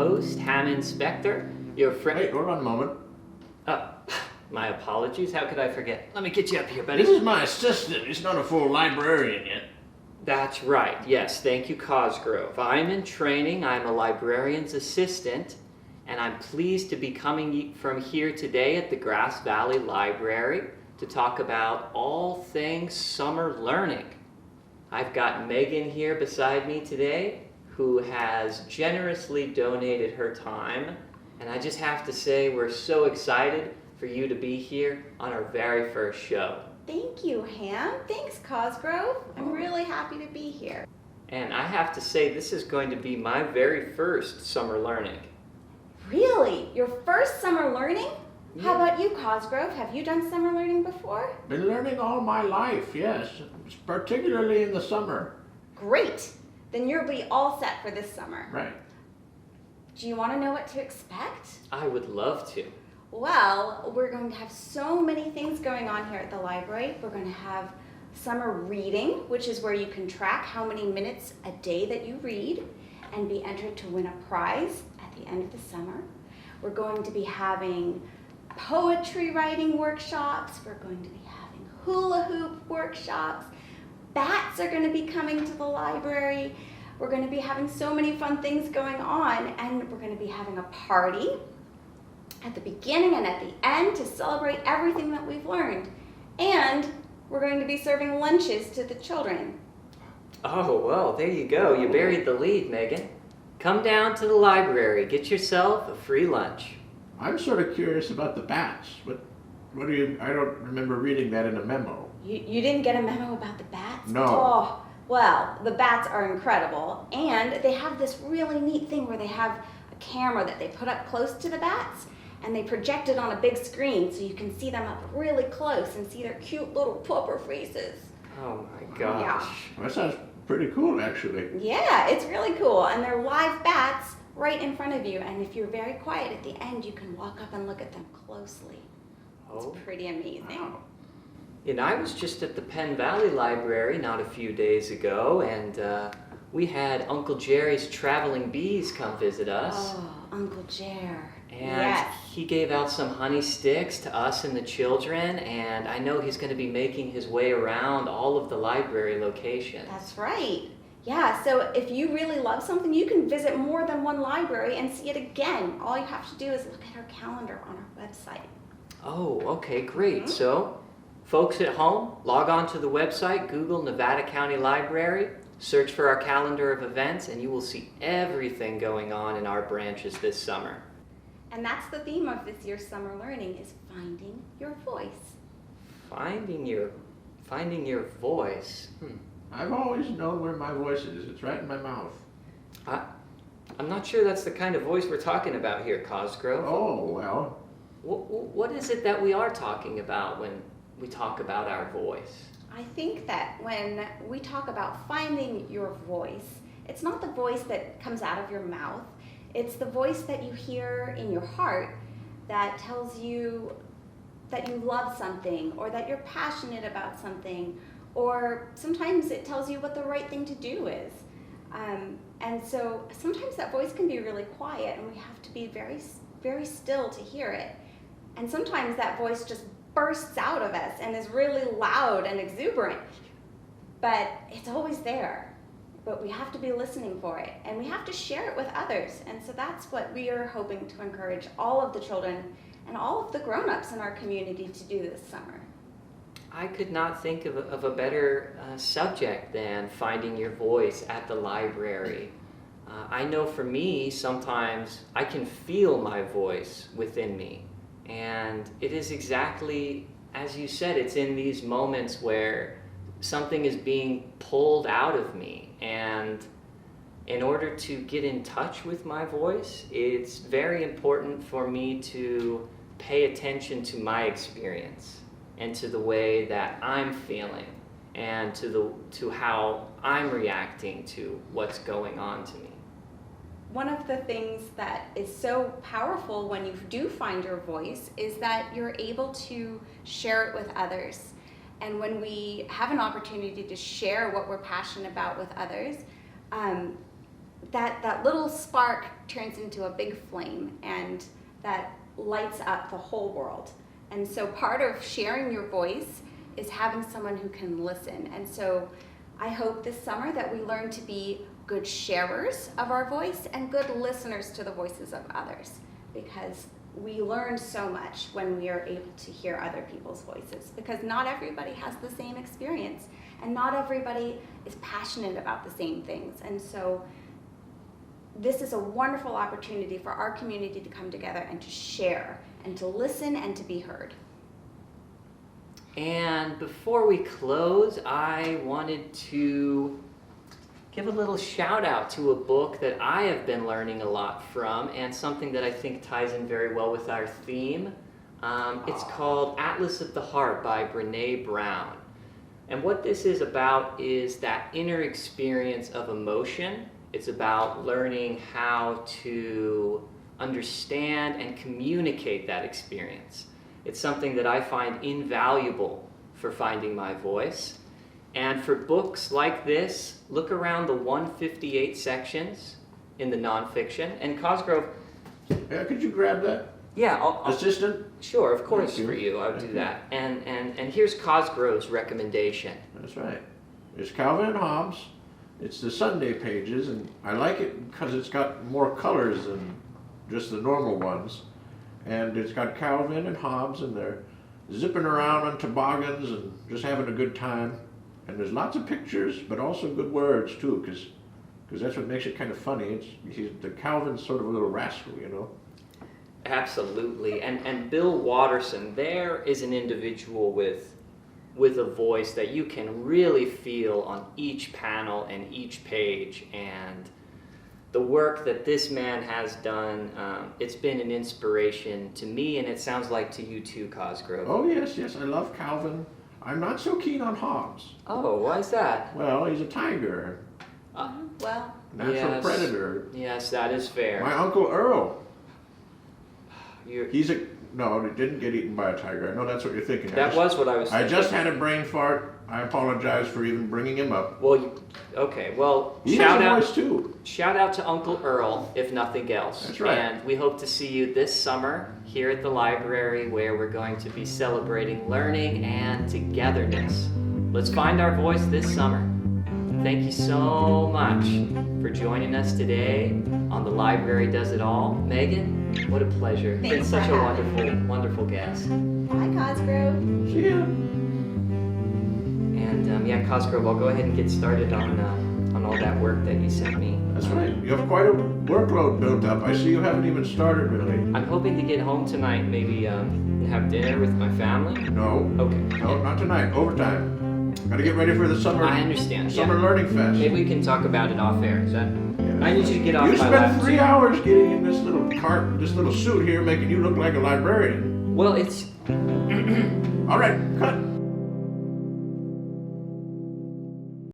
host, Hammond Spector, your friend. Wait, hold on a moment. Oh, my apologies. How could I forget? Let me get you up here, buddy. This is my assistant. He's not a full librarian yet. That's right. Yes, thank you, Cosgrove. I'm in training. I'm a librarian's assistant, and I'm pleased to be coming from here today at the Grass Valley Library to talk about all things summer learning. I've got Meghan here beside me today, who has generously donated her time, and I just have to say we're so excited for you to be here on our very first show. Thank you, Ham. Thanks, Cosgrove. I'm really happy to be here. And I have to say this is going to be my very first summer learning. Really? Your first summer learning? Yeah. How about you, Cosgrove? Have you done summer learning before? Been learning all my life, yes, particularly in the summer. Great. Then you'll be all set for this summer. Right. Do you want to know what to expect? I would love to. Well, we're going to have so many things going on here at the library. We're going to have summer reading, which is where you can track how many minutes a day that you read and be entered to win a prize at the end of the summer. We're going to be having poetry writing workshops. We're going to be having hula hoop workshops. Bats are going to be coming to the library. We're going to be having so many fun things going on, and we're going to be having a party at the beginning and at the end to celebrate everything that we've learned. And we're going to be serving lunches to the children. Oh, well, there you go. You buried the lead, Meghan. Come down to the library. Get yourself a free lunch. I'm sort of curious about the bats. What do you? I don't remember reading that in a memo. You didn't get a memo about the bats? No. Oh, well, the bats are incredible. And they have this really neat thing where they have a camera that they put up close to the bats, and they project it on a big screen so you can see them up really close and see their cute little pupper faces. Oh my gosh. That sounds pretty cool, actually. Yeah, it's really cool. And they're live bats right in front of you. And if you're very quiet at the end, you can walk up and look at them closely. It's pretty amazing. Wow. And I was just at the Penn Valley Library not a few days ago, and we had Uncle Jerry's traveling bees come visit us. Oh, Uncle Jer. And yes. he gave out some honey sticks to us and the children, and I know he's going to be making his way around all of the library locations. That's right. Yeah, so if you really love something, you can visit more than one library and see it again. All you have to do is look at our calendar on our website. Oh, okay, great. So, folks at home, log on to the website, Google Nevada County Library, search for our calendar of events, and you will see everything going on in our branches this summer. And that's the theme of this year's summer learning, is finding your voice. Finding your voice. I've always known where my voice is. It's right in my mouth. I'm not sure that's the kind of voice we're talking about here, Cosgrove. Oh, well. What is it that we are talking about when we talk about our voice? I think that when we talk about finding your voice, it's not the voice that comes out of your mouth. It's the voice that you hear in your heart that tells you that you love something, or that you're passionate about something, or sometimes it tells you what the right thing to do is. And so sometimes that voice can be really quiet, and we have to be very, very still to hear it. And sometimes that voice just bursts out of us and is really loud and exuberant, but it's always there. But we have to be listening for it, and we have to share it with others. And so that's what we are hoping to encourage all of the children and all of the grown-ups in our community to do this summer. I could not think of a better subject than finding your voice at the library. I know for me, sometimes I can feel my voice within me. And it is exactly, as you said, it's in these moments where something is being pulled out of me. And in order to get in touch with my voice, it's very important for me to pay attention to my experience and to the way that I'm feeling and to how I'm reacting to what's going on to me. One of the things that is so powerful when you do find your voice is that you're able to share it with others. And when we have an opportunity to share what we're passionate about with others, that little spark turns into a big flame, and that lights up the whole world. And so part of sharing your voice is having someone who can listen. And so I hope this summer that we learn to be good sharers of our voice and good listeners to the voices of others, because we learn so much when we are able to hear other people's voices, because not everybody has the same experience and not everybody is passionate about the same things. And so this is a wonderful opportunity for our community to come together and to share and to listen and to be heard. And before we close, I wanted to give a little shout out to a book that I have been learning a lot from, and something that I think ties in very well with our theme. It's called Atlas of the Heart by Brené Brown. And what this is about is that inner experience of emotion. It's about learning how to understand and communicate that experience. It's something that I find invaluable for finding my voice. And for books like this, look around the 158 sections in the nonfiction. And Cosgrove... Yeah, could you grab that? Yeah, I'll Assistant? Sure, of course, Thank you. for you, I'll do Thank that. And here's Cosgrove's recommendation. That's right. There's Calvin and Hobbes. It's the Sunday pages, and I like it because it's got more colors than just the normal ones. And it's got Calvin and Hobbes, and they're zipping around on toboggans and just having a good time. And there's lots of pictures, but also good words too, because that's what makes it kind of funny. The Calvin's sort of a little rascal, you know. Absolutely. And Bill Watterson, there is an individual with a voice that you can really feel on each panel and each page. And the work that this man has done, it's been an inspiration to me, and it sounds like to you too, Cosgrove. Oh yes, I love Calvin. I'm not so keen on Hobbes. Oh, why is that? Well, he's a tiger, Well, natural Yes. predator. Yes, that is fair. My Uncle Earl, You're, no, he didn't get eaten by a tiger. I know that's what you're thinking. that was what I was I thinking. just had a brain fart. I apologize for even bringing him up. Well, okay, well, He shout has a out. voice too. Shout out to Uncle Earl, if nothing else. That's right. And we hope to see you this summer here at the library, where we're going to be celebrating learning and togetherness. Let's find our voice this summer. Thank you so much for joining us today on The Library Does It All. Meghan, what a pleasure. You've been Thanks such for a having wonderful, wonderful guest. bye, Cosgrove. See ya. And yeah, Cosgrove, I'll go ahead and get started on all that work that you sent me. That's right. You have quite a workload built up. I see you haven't even started really. I'm hoping to get home tonight, maybe have dinner with my family. No. Okay. No, not tonight. Overtime. Got to get ready for the summer. I understand. Summer Yeah. Learning Fest. Maybe we can talk about it off air. Is that? Yeah. I need you to get off You my spent lap. 3 hours getting in this little cart, this little suit here, making you look like a librarian. Well, it's All right, cut.